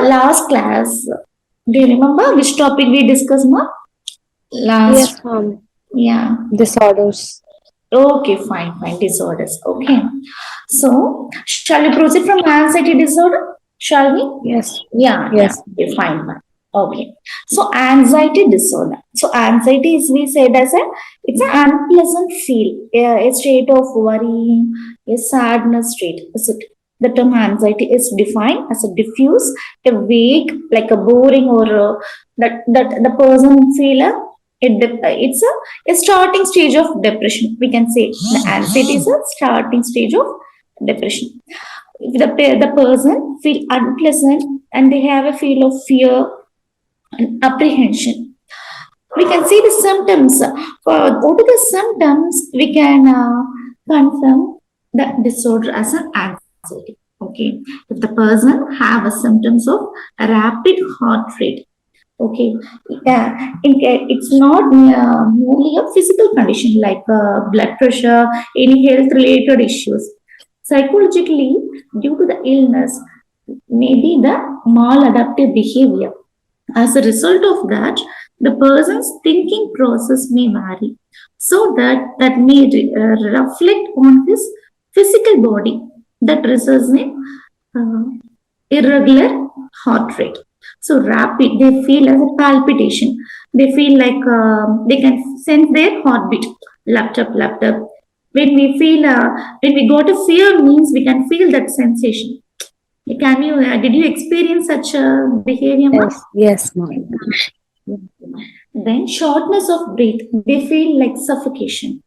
last class, do you remember which topic we discussed, ma? Last, Yes, ma'am. yeah. Disorders. Okay, fine. Disorders. Okay. So, shall we proceed from anxiety disorder? Shall we? Yes. Yeah. Yes. Okay, fine, ma'am. Okay. So, anxiety disorder. So, anxiety is we said as it's an unpleasant feel, a state of worrying, a sadness state. Is it? The term anxiety is defined as a diffuse, a vague, like a boring, or that the person feel it's a starting stage of depression. We can say the anxiety is a starting stage of depression. If the person feel unpleasant and they have a feel of fear and apprehension, we can see the symptoms. What are the symptoms? We can confirm the disorder as an anxiety. Okay, if the person have a symptoms of a rapid heart rate. Okay, it's not merely a physical condition like blood pressure, any health related issues. Psychologically, due to the illness, maybe the maladaptive behavior. As a result of that, the person's thinking process may vary, so that may reflect on his physical body that results in irregular heart rate. So rapid, they feel as a palpitation. They feel like they can sense their heartbeat. Laptop. When we got a fear means we can feel that sensation. Did you experience such a behavior? Yes. Yes, ma'am. Then shortness of breath. They feel like suffocation.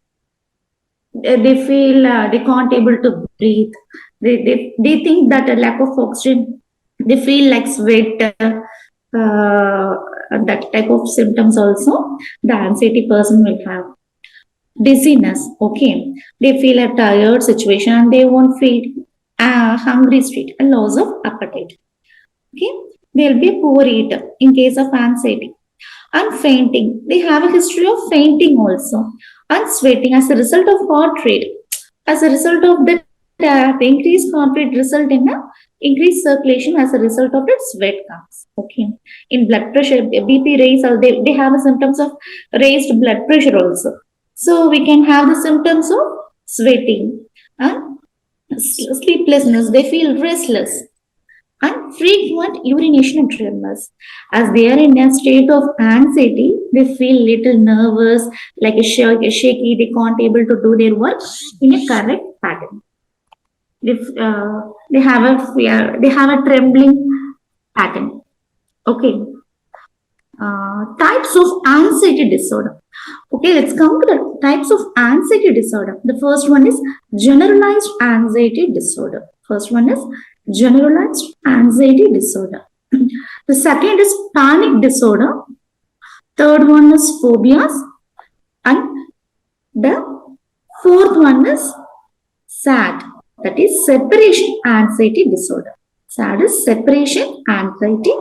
They feel they can't able to breathe. They think that a lack of oxygen. They feel like sweat. That type of symptoms also the anxiety person will have. Dizziness. Okay, they feel a tired situation and they won't feel hungry state, a loss of appetite. Okay, they'll be a poor eater in case of anxiety. And fainting, they have a history of fainting also, and sweating as a result of heart rate. As a result of that, the increased heart rate result in a increased circulation. As a result of it, sweat comes. Okay, in blood pressure, BP raise, they have a symptoms of raised blood pressure also. So we can have the symptoms of sweating and sleeplessness. They feel restless and frequent urination and tremors. As they are in a state of anxiety, they feel little nervous, like a shaky. They can't able to do their work in a correct pattern. They have a fear. They have a trembling pattern. Okay. Types of anxiety disorder. Okay, let's come to the types of anxiety disorder. The first one is generalized anxiety disorder. First one is generalized anxiety disorder. The second is panic disorder. Third one is phobias. And the fourth one is SAD. That is separation anxiety disorder. SAD is separation anxiety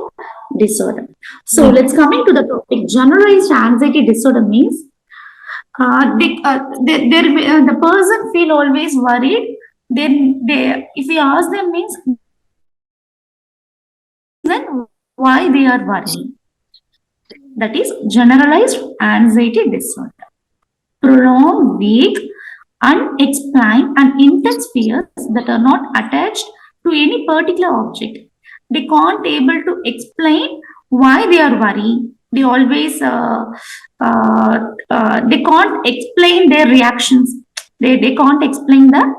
disorder. So let's come into the topic. Generalized anxiety disorder means the person feel always worried. Then if we ask them means then why they are worrying. That is generalized anxiety disorder. Prolonged, vague, unexplained, and intense fears that are not attached to any particular object. They can't able to explain why they are worrying. They always they can't explain their reactions. They can't explain the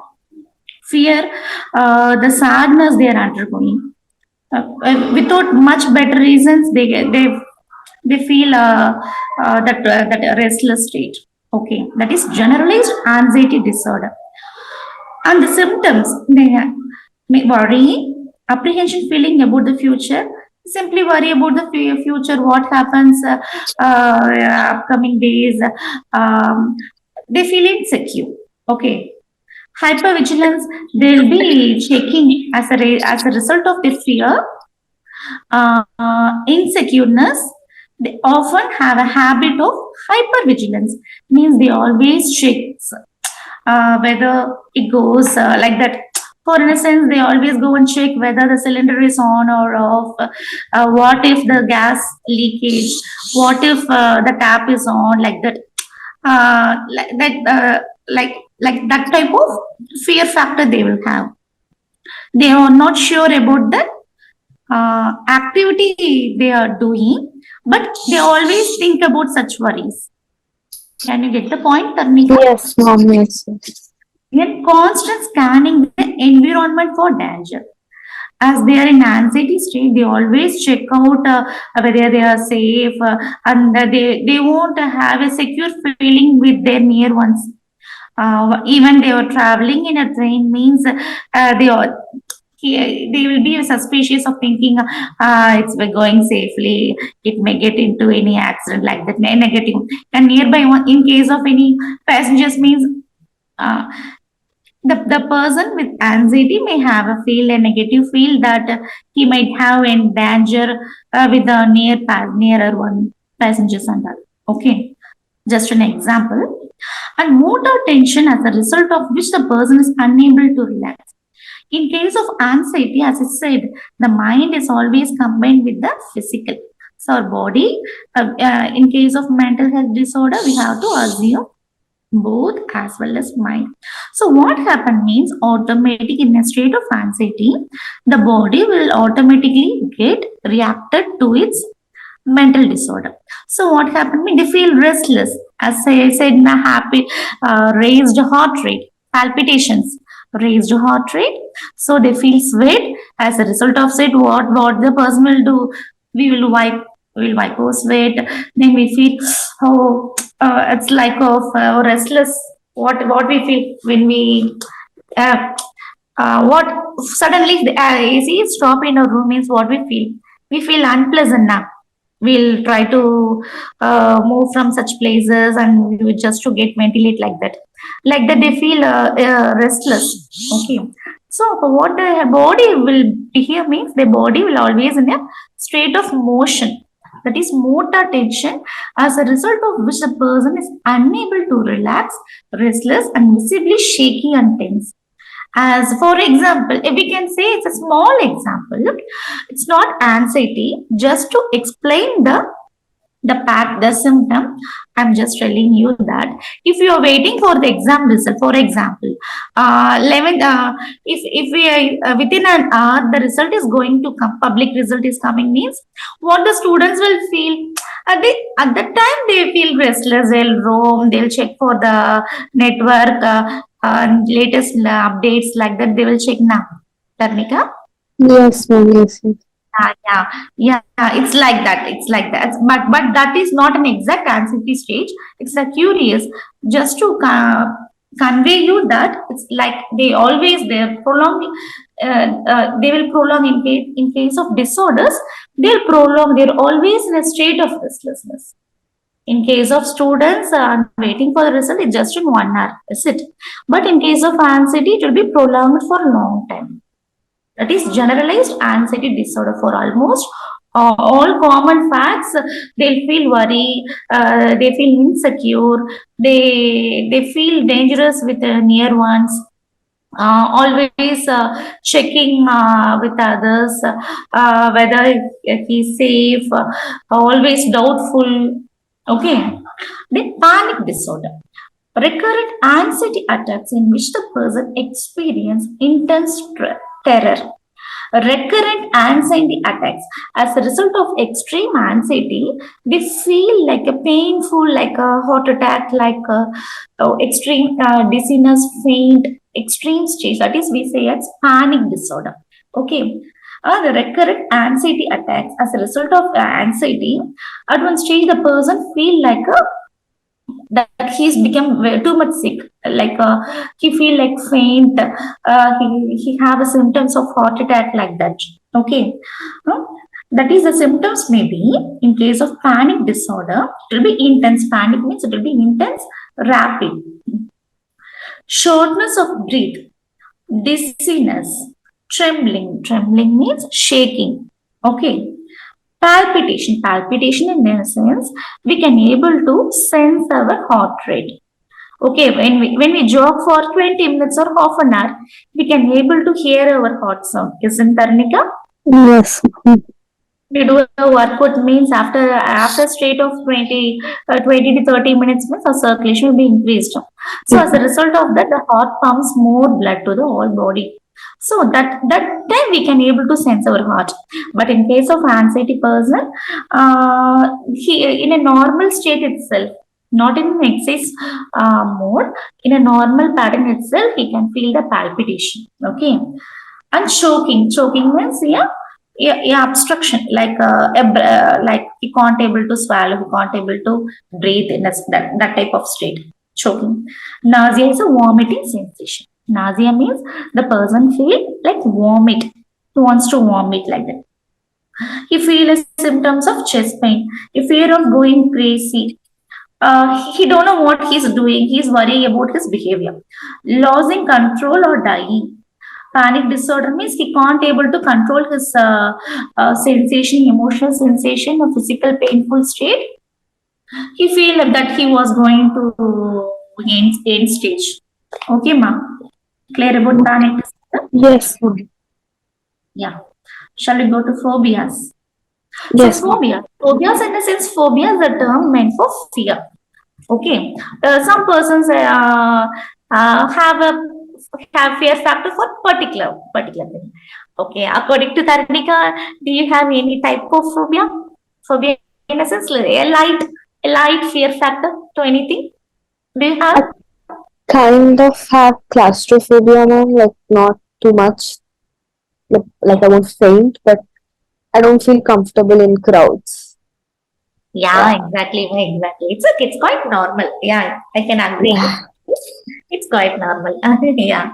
fear, the sadness they are undergoing. Without much better reasons, they feel that restless state. Okay, that is generalized anxiety disorder. And the symptoms, they worry, apprehension, feeling about the future. Simply worry about the future, what happens upcoming days. They feel insecure. Okay. Hypervigilance, they'll be checking as a result of this fear. Insecureness, they often have a habit of hypervigilance, means they always check whether it goes like that. For instance, they always go and check whether the cylinder is on or off. What if the gas leakage? What if the tap is on? Like that, like that, like that type of fear factor they will have. They are not sure about the activity they are doing, but they always think about such worries. Can you get the point, Tarnika? Yes, mom. Yes. Yet constant scanning the environment for danger. As they are in anxiety state, they always check out whether they are safe, and they won't have a secure feeling with their near ones. Even they are traveling in a train means they will be suspicious of thinking it's going safely. It may get into any accident like that. Negative. And nearby one, in case of any passengers means. Uh, the person with anxiety may have a negative feel that he might have in danger with the nearer one passengers and all. Okay, just an example. And motor tension as a result of which the person is unable to relax. In case of anxiety, as I said, the mind is always combined with the physical. So our body, in case of mental health disorder, we have to assume both as well as mind. So what happened means automatic in a state of anxiety, the body will automatically get reacted to its mental disorder. So what happened means they feel restless, as I said, in a happy, raised heart rate, palpitations, raised heart rate. So they feel sweat. As a result of sweat, what the person will do? We will wipe our sweat. Then we feel it's like of restless. What we feel when we uh, what suddenly the AC stop in our room means what we feel. We feel unpleasant now. We'll try to move from such places and just to get ventilate like that. Like that, they feel restless. Okay. So what the body will here means the body will always in a state of motion. That is motor tension, as a result of which the person is unable to relax, restless, and visibly shaky and tense. As for example, if we can say it's a small example, it's not anxiety, just to explain the symptom. I'm just telling you that if you are waiting for the exam result, for example, 11 if we are within an hour the result is going to come, public result is coming means what the students will feel at that time, they feel restless, they'll roam, they'll check for the network latest updates like that, they will check now. Tarnika? Yes, mom. Yes. Yeah, it's like that. It's like that. But that is not an exact anxiety stage. It's a curious, just to convey you that it's like they always they're prolonging. They will prolong in case of disorders. They'll prolong. They're always in a state of restlessness. In case of students waiting for the result, it's just in 1 hour. Is it? But in case of anxiety, it will be prolonged for a long time. That is generalized anxiety disorder for almost all common facts. They'll feel worry, they feel insecure, they feel dangerous with the near ones. Always checking with others whether he's safe, always doubtful. Okay. Then panic disorder, recurrent anxiety attacks in which the person experiences intense terror. Recurrent anxiety attacks as a result of extreme anxiety, they feel like a painful, like a heart attack, like a extreme dizziness, faint, extreme stage. That is, we say it's panic disorder. Okay. The recurrent anxiety attacks as a result of anxiety, at one stage the person feel like a that he's become too much sick, like he feel like faint, he have a symptoms of heart attack like that. Okay. Uh, that is the symptoms may be in case of panic disorder, it will be intense. Panic means it will be intense, rapid. Shortness of breath, dizziness, trembling means shaking. Okay. Palpitation in a sense, we can able to sense our heart rate. Okay, when we jog for 20 minutes or half an hour, we can able to hear our heart sound, isn't Tarnika? Yes. We do a workout means after straight of 20 to 30 minutes means our circulation will be increased. So as a result of that, the heart pumps more blood to the whole body. So that time we can able to sense our heart. But in case of anxiety person, he in a normal state itself, not in an excess mode, in a normal pattern itself, he can feel the palpitation. Okay, and choking means yeah, obstruction like he can't able to swallow, he can't able to breathe in that type of state. Choking. Nausea is a vomiting sensation. Nausea means the person feel like vomit, he wants to vomit like that. He feels symptoms of chest pain, he fear of going crazy. He don't know what he's doing, he's worrying about his behavior, losing control or dying. Panic disorder means he can't able to control his sensation, emotional sensation, or physical painful state. He feel that he was going to end stage. Okay, ma, clear about panic disorder? Yes, ma'am. Yeah. Shall we go to phobias? So Yes, ma'am. phobias in the sense, phobia is a term meant for fear. Okay, some persons have fear factor for particular thing. Okay, according to Tarnika, do you have any type of phobia? Phobia in a sense, a light fear factor to anything. Do you have? I kind of have claustrophobia, ma'am, like not too much. Like I won't faint, but I don't feel comfortable in crowds. Yeah, Yeah. exactly. It's okay. It's quite normal. Yeah, I can agree. Yeah. It's quite normal. Yeah.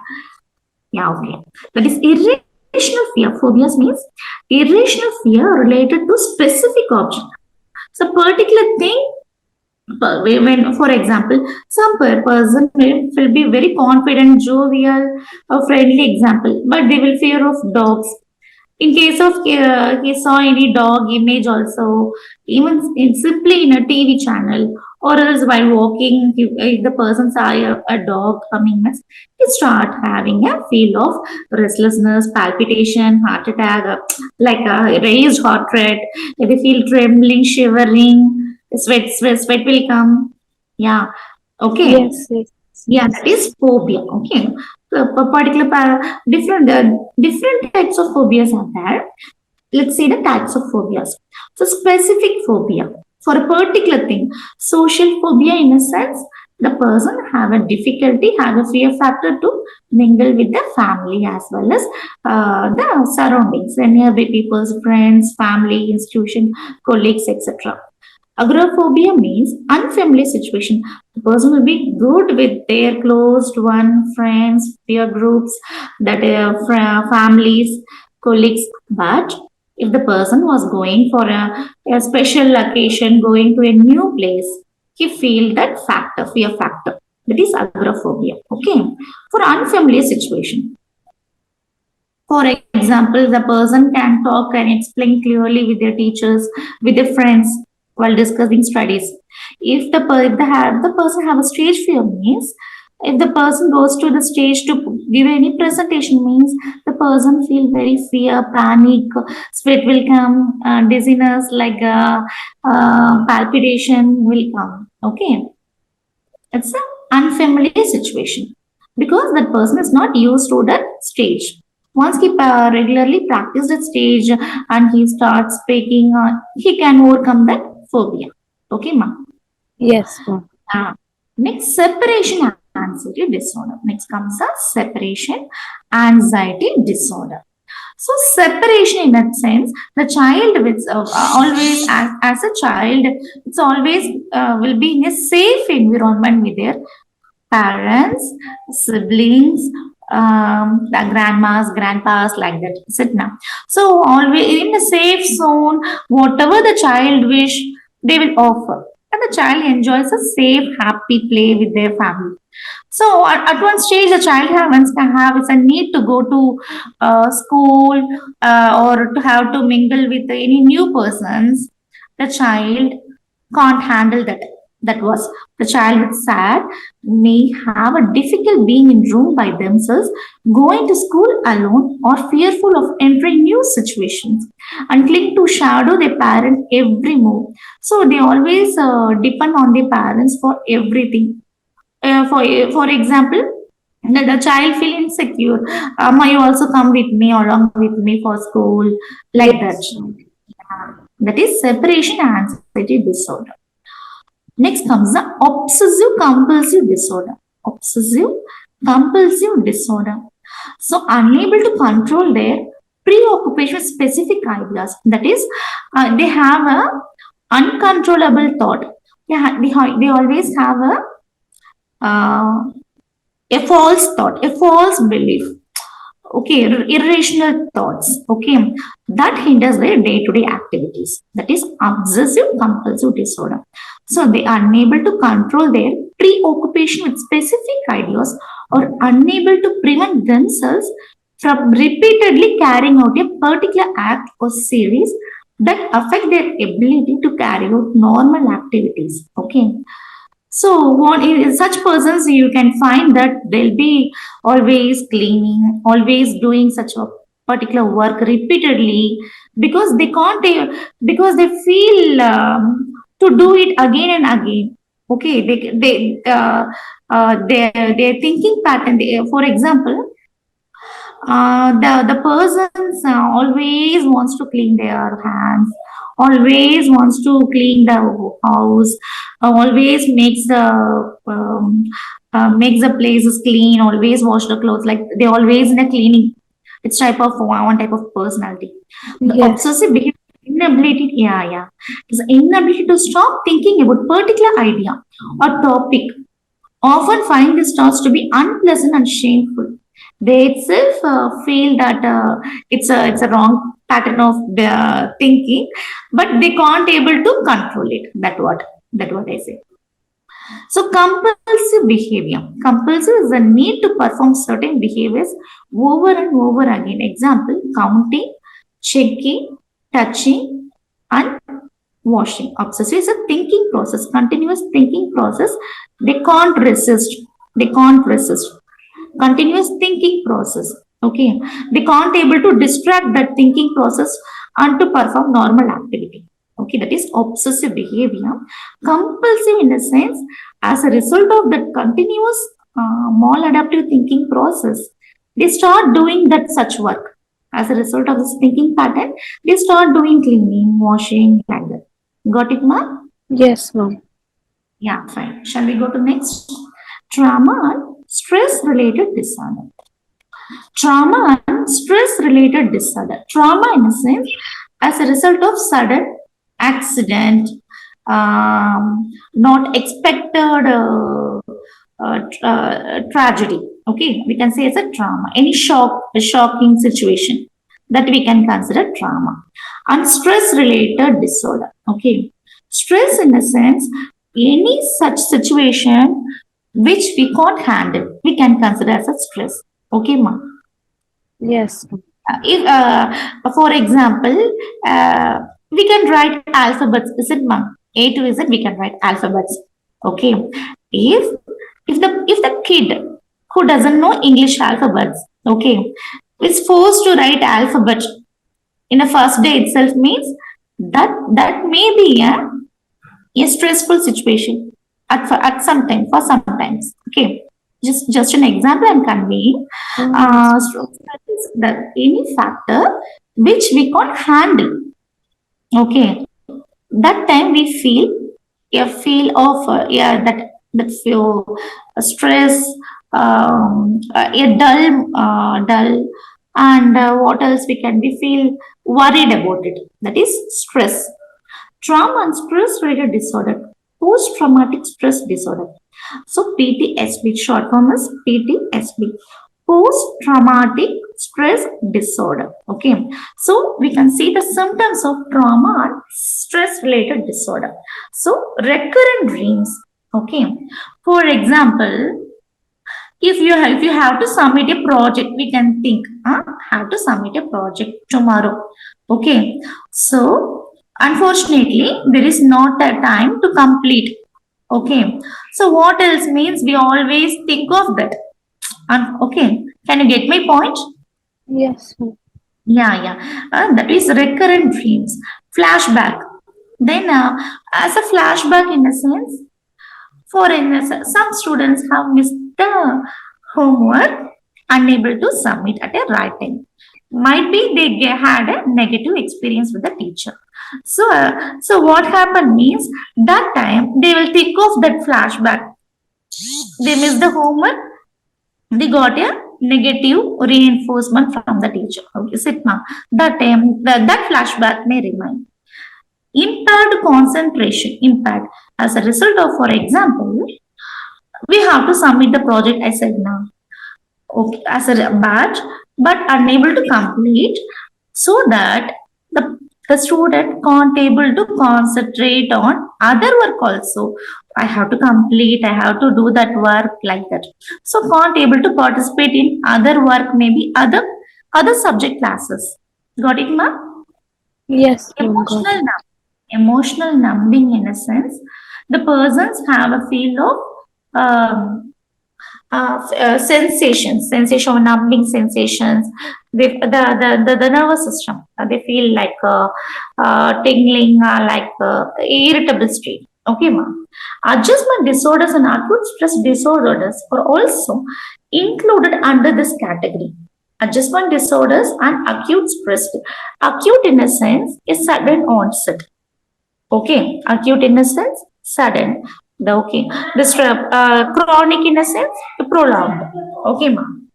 Yeah, okay. That is irrational fear. Phobias means irrational fear related to specific object. So particular thing, when, for example, some person will be very confident, jovial, a friendly example, but they will fear of dogs. In case of he saw any dog image also, even simply in a TV channel, or else while walking, if the person saw a dog coming next, he start having a feel of restlessness, palpitation, heart attack, like a raised heart rate. They feel trembling, shivering, sweat will come. Yeah. Okay. Yes, yes, Yeah, that is phobia. Okay, so a particular different types of phobias are there. Let's see the types of phobias. So specific phobia for a particular thing. Social phobia, in a sense, the person have a difficulty, have a fear factor to mingle with the family as well as the surroundings, the nearby people's friends, family, institution, colleagues, etc. Agoraphobia means unfamiliar situation. The person will be good with their closed one, friends, peer groups, that families, colleagues. But if the person was going for a special occasion, going to a new place, he feel that factor, fear factor. That is agoraphobia. Okay. For unfamiliar situation. For example, the person can talk and explain clearly with their teachers, with their friends while discussing studies. If the person have a stage fear means, if the person goes to the stage to give any presentation means, the person feel very fear, panic, sweat will come, dizziness, like palpitation will come. Okay, it's an unfamiliar situation because that person is not used to that stage. Once he regularly practice that stage and he starts speaking, he can overcome that phobia. Okay, ma. yes, ma'am. Next, separation anxiety disorder. Next comes a separation anxiety disorder. So separation, in that sense, the child with always as a child, it's always will be in a safe environment with their parents, siblings, the grandmas, grandpas, like that. Is it now? So always in a safe zone, whatever the child wish, they will offer. And the child enjoys a safe, happy play with their family. So at one stage, the child have is a need to go to school or to have to mingle with any new persons. The child can't handle that. That was the child with SAD may have a difficult being in room by themselves, going to school alone, or fearful of entering new situations, and cling to shadow their parent every move. So they always depend on their parents for everything. For example, the child feel insecure. You also come with me along with me for school, like that. Yes, ma'am. That is separation anxiety disorder. Next comes the obsessive compulsive disorder. Obsessive compulsive disorder. So unable to control their preoccupation with specific ideas. That is, they have a uncontrollable thought. They always have uh, a false thought, a false belief. Okay, irrational thoughts. Okay, that hinders their day-to-day activities. That is obsessive compulsive disorder. So they are unable to control their preoccupation with specific ideas, or unable to prevent themselves from repeatedly carrying out a particular act or series that affect their ability to carry out normal activities. Okay, so what in such persons you can find that they'll be always cleaning, always doing such a particular work repeatedly, because they can't, because they feel to do it again and again. Okay, their thinking pattern. For example, the persons always wants to clean their hands, always wants to clean the house, always makes the places clean, always wash the clothes, like they always in a cleaning. It's type of one type of personality. The Yes, obsessive behavior, inability, yeah, is inability to stop thinking about particular idea or topic, often find these thoughts to be unpleasant and shameful. They itself feel that it's a wrong pattern of thinking, but they can't able to control it. That what I say. So compulsive behavior. Compulsive is the need to perform certain behaviors over and over again. Example: counting, checking, touching, and washing. Obsessive is a thinking process, continuous thinking process. They can't resist. They can't resist. Continuous thinking process. Okay. They can't able to distract that thinking process and to perform normal activity. Okay, that is obsessive behavior. Compulsive in the sense, as a result of that continuous maladaptive thinking process, they start doing that such work. As a result of this thinking pattern, they start doing cleaning, washing, like that. Got it, ma? yes, ma'am. Yeah, fine. Shall we go to next? Trauma and stress related disorder. Trauma and stress related disorder. Trauma, in a sense, as a result of sudden accident, not expected tragedy. Okay, we can say it's a trauma. Any a shocking situation, that we can consider trauma. And stress related disorder. Okay, stress, in a sense, any such situation which we can't handle, we can consider as a stress. Okay, ma. Yes, ma'am. If, for example, we can write alphabets, isn't ma? A to Z, we can write alphabets. Okay. If the kid who doesn't know English alphabets, okay, is forced to write alphabet in the first day itself, means that may be a stressful situation at some time, for sometimes. Okay, just an example I'm conveying. Yes, That is that any factor which we can't handle. Okay, that time we feel a feel of that feel stress, a dull, and what else we can be feel worried about it. That is stress. Trauma and stress related disorder, post traumatic stress disorder. So PTSD, short form is PTSD, post traumatic stress disorder. Okay, so we can see the symptoms of trauma and stress related disorder. So recurrent dreams. Okay, for example, if you have to submit a project, we can think, have to submit a project tomorrow. Okay, so unfortunately, there is not a time to complete. Okay. So what else means we always think of that? Okay. Can you get my point? Yes, ma'am. Yeah. That is recurrent dreams. Flashback. Then, as a flashback, in a sense, for instance, some students have missed the homework, unable to submit at a right time. Might be they had a negative experience with the teacher. So what happened means that time they will think of that flashback. They missed the homework. They got a negative reinforcement from the teacher. Okay, sit now. That time that flashback may remain. Impaired concentration impact as a result of, for example, we have to submit the project, I said now, okay, as a batch, but unable to complete, so that the student can't able to concentrate on other work also. I have to complete, I have to do that work, like that. So can't able to participate in other work, maybe other subject classes. Got it, ma? Yes, ma'am. Got Emotional it. emotional numbing, in a sense, the persons have a feel of sensation, numbing sensations. The nervous system, they feel like tingling, like irritable state. Okay, ma'am. Adjustment disorders and acute stress disorders are also included under this category. Adjustment disorders and acute stress. Acute, in a sense, is sudden onset. Okay, acute in a sense, sudden. The okay, this chronic in a sense, prolonged. Okay, ma'am.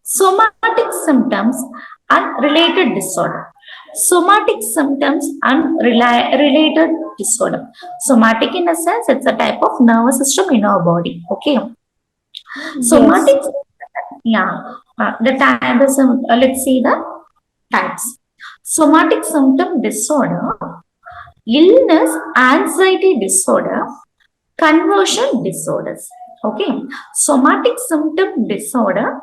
Somatic symptoms and related disorder. Somatic symptoms and related disorder. Somatic, in a sense, it's a type of nervous system in our body. Okay. Yes. Somatic, yeah. The time, let's see the types. Somatic symptom disorder, illness, anxiety disorder, conversion disorders. Okay, somatic symptom disorder,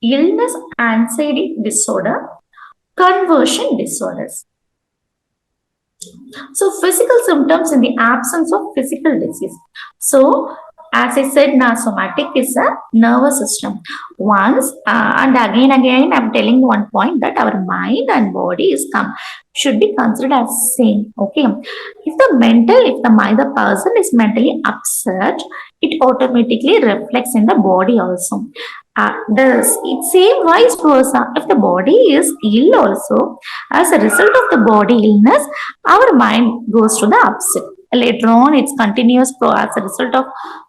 illness, anxiety disorder, conversion disorders. So physical symptoms in the absence of physical disease. So as I said, now somatic is a nervous system. Once and again, I'm telling one point that our mind and body should be considered as same. Okay, if the mind, the person is mentally upset, it automatically reflects in the body also. It's same vice versa. If the body is ill also, as a result of the body illness, our mind goes to the upset. Later on, it's continuous as a result of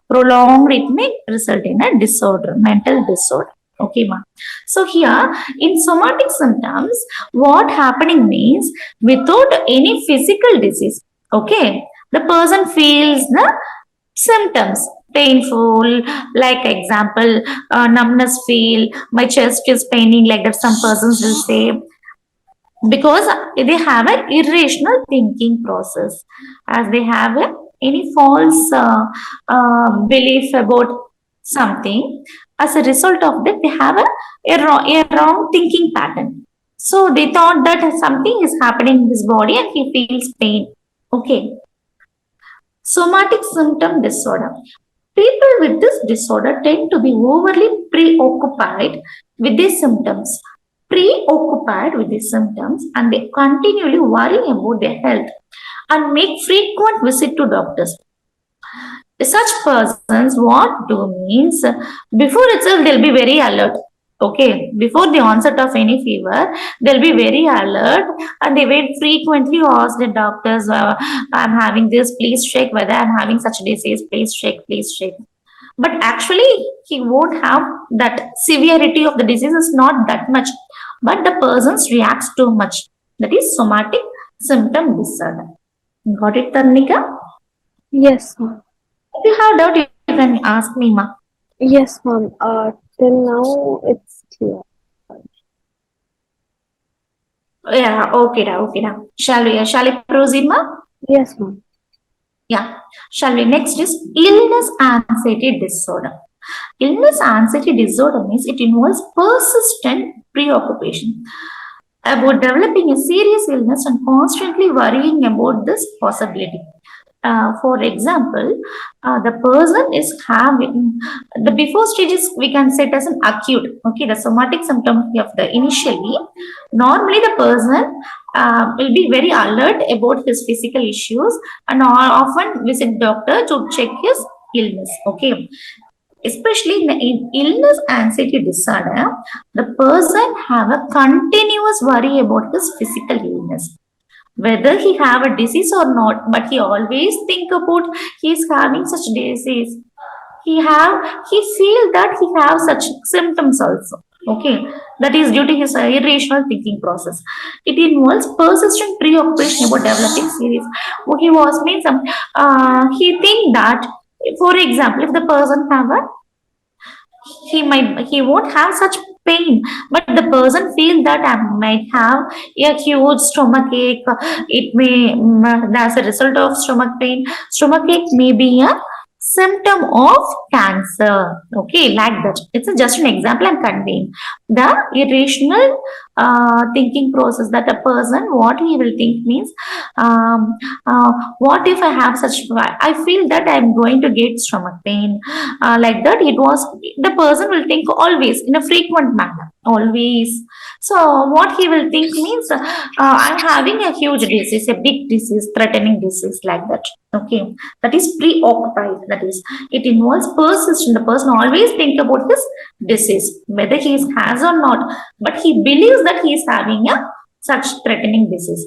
prolonged, it may result in a disorder, mental disorder. Okay, ma. So here in somatic symptoms, what happening means without any physical disease, okay, the person feels the symptoms painful, like example, numbness feel, my chest is paining, like that some persons will say, because they have an irrational thinking process, as they have any false belief about something. As a result of that, they have a wrong thinking pattern. So they thought that something is happening in his body and he feels pain. Okay. Somatic symptom disorder. People with this disorder tend to be overly preoccupied with their symptoms. Preoccupied with these symptoms, and they continually worry about their health and make frequent visit to doctors. Such persons, what do means, before itself they'll be very alert. Okay, before the onset of any fever, they'll be very alert and they will frequently ask the doctors, I'm having this, please check whether I'm having such disease, please check, please check. But actually, he won't have that severity of the disease is not that much, but the person reacts too much. That is somatic symptom disorder. Got it, Tarnika? Yes, ma'am. If you have doubt, you can ask me, ma. Yes, ma'am. Till now it's clear. Yeah, okay, da, okay, da. Shall I proceed, ma? Yes, ma'am. Yeah. Shall we? Next is illness anxiety disorder. Illness anxiety disorder means it involves persistent preoccupation about developing a serious illness and constantly worrying about this possibility. For example, the person is having the before stages we can set as an acute. Okay, the somatic symptom of the initially, normally the person will be very alert about his physical issues and often visit doctor to check his illness. Okay, especially in illness anxiety disorder, the person have a continuous worry about his physical illness, whether he have a disease or not, but he always think about he is having such disease. He feel that he have such symptoms also. Okay, that is due to his irrational thinking process. It involves persistent preoccupation about developing series. He was means some he think that, for example, if the person have a he won't have such pain, but the person feels that I might have a huge stomach ache. It may as a result of stomach pain. Stomach ache may be a symptom of cancer. Okay, like that. It's just an example I'm conveying. The irrational thinking process that a person what he will think means, what if I have such, I feel that I'm going to get stomach pain, like that. It was the person will think always in a frequent manner, always. So what he will think means, I'm having a huge disease, a big disease, threatening disease, like that. Okay, that is preoccupied. That is, it involves persistent. The person always think about his disease, whether he has or not, but he believes that he is having a such threatening disease.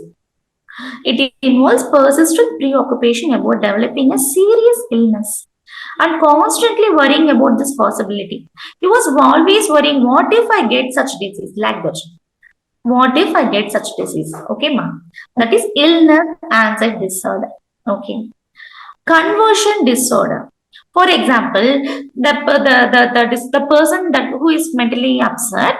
It involves persistent preoccupation about developing a serious illness and constantly worrying about this possibility. He was always worrying, what if I get such disease, like that? What if I get such disease? Okay, ma'am. That is illness anxiety disorder. Okay. Conversion disorder. For example, the person that who is mentally upset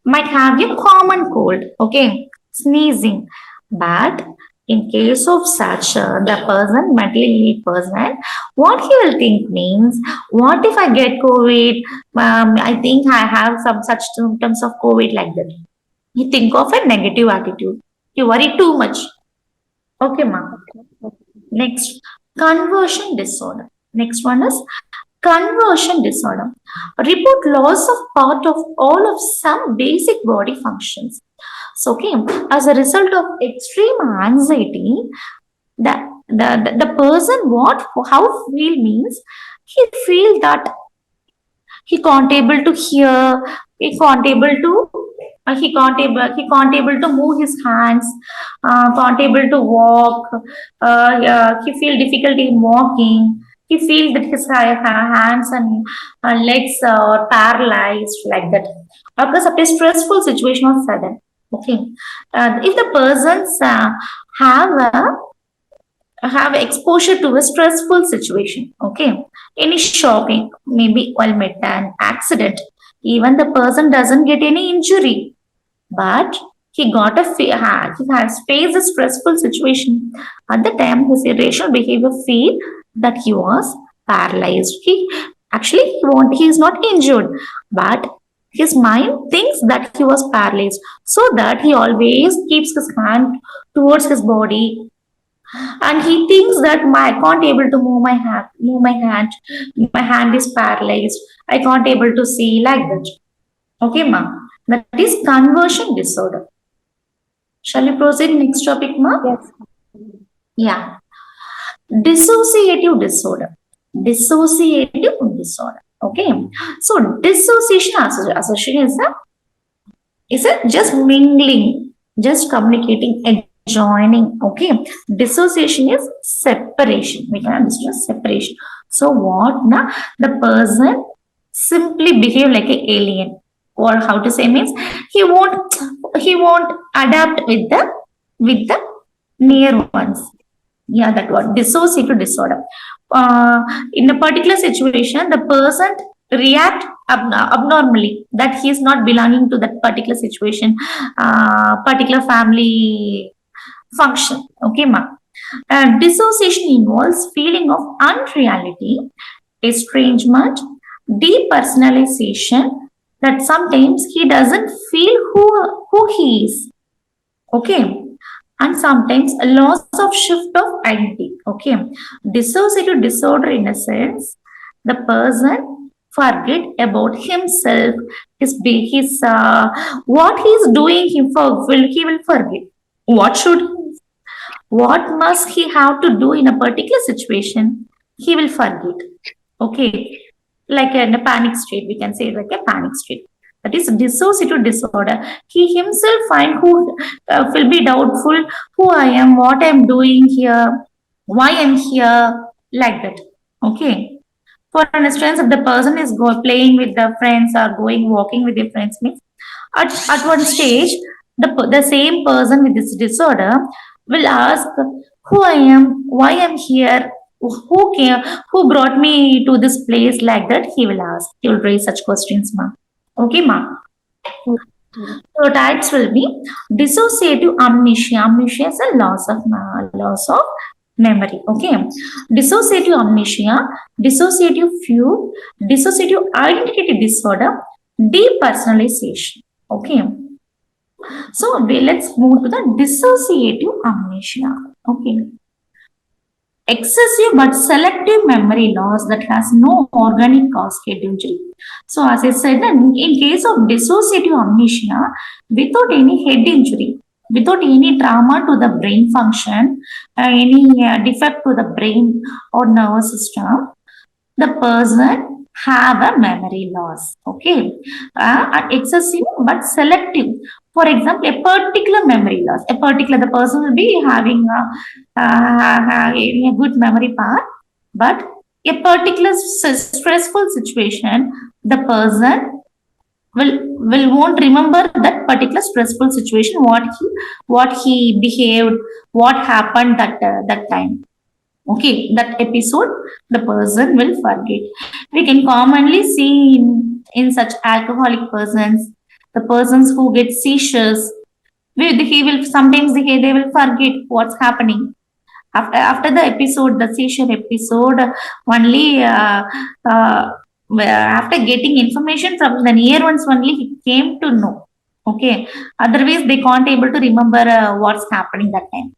might have a common cold, okay, sneezing. But in case of such the person, mentally ill person, what he will think means, what if I get COVID? I think I have some such symptoms of COVID, like that. You think of a negative attitude. You worry too much. Okay, ma'am. Next, conversion disorder. Next one is conversion disorder. Report loss of part of all of some basic body functions. So, okay, as a result of extreme anxiety, the person what how feel means, he feel that he can't able to hear, he can't able to he can't able to move his hands, can't able to walk, he feel difficulty in walking, he feels that his hands and legs are paralyzed, like that. Because of a stressful situation or sudden. Okay, if the persons have a have exposure to a stressful situation, okay, any shocking, maybe while met an accident, even the person doesn't get any injury, but he got a he has faced a stressful situation. At the time, his irrational behavior feel that he was paralyzed. He actually he is not injured, but his mind thinks that he was paralyzed, so that he always keeps his hand towards his body, and he thinks that I can't able to my hand is paralyzed, I can't able to see, like that. Okay, ma. That is conversion disorder. Shall we proceed next topic, ma? Yes. Yeah. Dissociative disorder. Dissociative disorder. Okay. So dissociation association is a just mingling, just communicating, joining. Okay. Dissociation is separation. We can understand separation. So what now? The person simply behave like an alien, or how to say means, he won't adapt with the near ones. Yeah, that word dissociative disorder. In a particular situation, the person react abnormally, that he is not belonging to that particular situation, particular family function. Okay, ma. Dissociation involves feeling of unreality, estrangement, depersonalization, that sometimes he doesn't feel who he is. Okay, and sometimes a loss of shift of identity. Okay, dissociative disorder in a sense, the person forget about himself, his what he's doing. He will forget. What should what must he have to do in a particular situation? He will forget. Okay, like in a panic state, we can say like a panic state. That is dissociative disorder. He himself find who will be doubtful who I am, what I am doing here, why I'm here, like that. Okay. For instance, if the person is playing with the friends or going walking with the friends, means at one stage, the same person with this disorder will ask who I am, why I'm here, who came, who brought me to this place, like that. He will ask. He will raise such questions, ma. Okay, ma. So types will be dissociative amnesia. Amnesia is a loss of memory. Okay, dissociative amnesia, dissociative fugue, dissociative identity disorder, depersonalization. Okay, so let's move to the dissociative amnesia. Okay, excessive but selective memory loss that has no organic cause head injury. So as I said, in case of dissociative amnesia, without any head injury, without any trauma to the brain function, any defect to the brain or nervous system, the person have a memory loss. Okay, excessive but selective. For example, a particular memory loss. The person will be having a good memory power, but a particular stressful situation, the person will won't remember that particular stressful situation, what he behaved, what happened that time. Okay, that episode the person will forget. We can commonly see in such alcoholic persons, the persons who get seizures, he will sometimes they will forget what's happening after the episode, the seizure episode. Only after getting information from the near ones only he came to know. Okay, otherwise they can't able to remember what's happening that time.